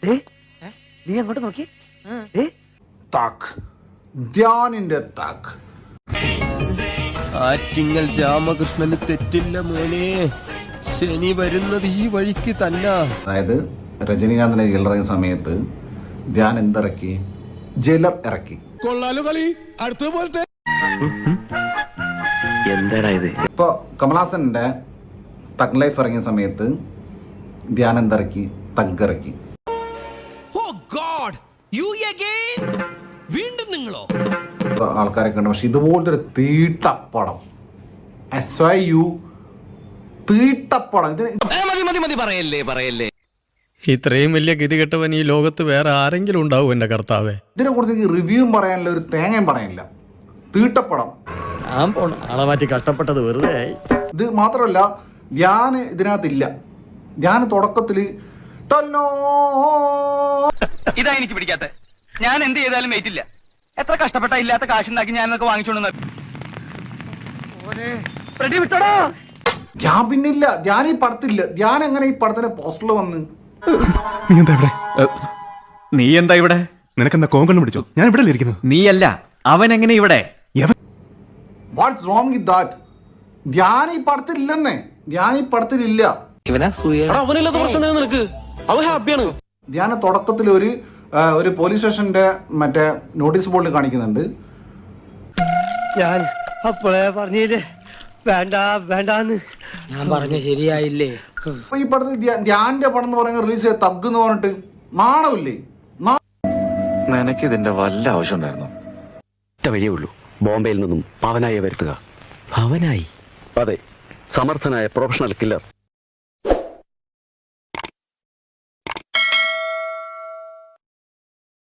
നീ അങ്ങോട്ട് നോക്കി. താക്ക്, ധ്യാനിന്റെ താക്ക്. ആറ്റിങ്ങൽ രാമകൃഷ്ണന് തെറ്റില്ല മോനെ, ശനി വരുന്നത് ഈ വഴിക്ക് തന്നെ. അതായത് രജനീകാന്തിനെ ജയിലിറങ്ങിയ സമയത്ത് ധ്യാൻ എന്തിറക്കി? ജയിലർ ഇറക്കി. ഇപ്പൊ കമലഹാസന്റെ തഗ് ലൈഫ് ഇറങ്ങിയ സമയത്ത് ധ്യാൻ എന്തിറക്കി? തഗ് ഇറക്കി. ആൾക്കാരെ കണ്ടു. പക്ഷെ ഇതുപോലത്തെ ഒരു തീട്ടപ്പടം, തീട്ടപ്പടം, ഇത്രയും വലിയ ഗതികെട്ടവൻ ഈ ലോകത്ത് വേറെ ആരെങ്കിലും ഉണ്ടാവും എന്റെ കർത്താവേ. ഇതിനെ കുറിച്ച് റിവ്യൂവും പറയാനില്ല, ഒരു തേങ്ങയും പറയാനില്ല. തീട്ടപ്പടം. കഷ്ടപ്പെട്ടത് വെറുതെ. ഇത് മാത്രമല്ല, ധ്യാൻ ഇതിനകത്തില്ല. ധ്യാൻ തുടക്കത്തില് ഇതാ എനിക്ക് പിടിക്കാത്ത. ഞാൻ എന്ത് ചെയ്താലും വെയിറ്റില്ല. എത്ര കഷ്ടപ്പെട്ട ഇല്ലാത്ത കാശുണ്ടാക്കി ഞാൻ എന്നൊക്കെ വാങ്ങിച്ചോണ്ട് ഞാൻ പിന്നില്ല. ധ്യാൻ ഈ പടത്തില്ല. ധ്യാൻ എങ്ങനെ ഈ പടത്തിന്റെ പോസ്റ്ററിൽ വന്ന്? നീ എന്താ ഇവിടെ? നിനക്കെന്താ കോങ്കണ്ണം പിടിച്ചോ? ഞാൻ ഇവിടെ ഇരിക്കുന്നു. നീയല്ല, അവൻ എങ്ങനെ ഇവിടെ? What's wrong with that? Dhyan ഈ പടത്തിലില്ലെന്നേ. ധ്യാൻ ഈ പടത്തിലില്ല. ധ്യാന തുടക്കത്തിൽ ഒരു പോലീസ് സ്റ്റേഷന്റെ മറ്റേ നോട്ടീസ് ബോർഡിൽ കാണിക്കുന്നുണ്ട്. ഞാൻ അപ്പോഴേ പറഞ്ഞില്ലേ വേണ്ട വേണ്ടാന്ന്. ഞാൻ പറഞ്ഞ ശരിയായില്ലേ? ഈ പടത്തിൽ ധ്യാന്റെ പടം എന്ന് പറയുന്നത് റിലീസ് ചെയ്ത തഗ് എന്ന് പറഞ്ഞിട്ട് നാണമില്ലേ? നിനക്ക് ഇതിന്റെ വല്ല ആവശ്യം ഉണ്ടായിരുന്നു? ഒറ്റ വഴിയേ ഉള്ളൂ, ബോംബെയിൽ നിന്നും പവനായി വരുത്തുക. പവനായി? അതെ, സമർത്ഥനായ പ്രൊഫഷണൽ കില്ലർ.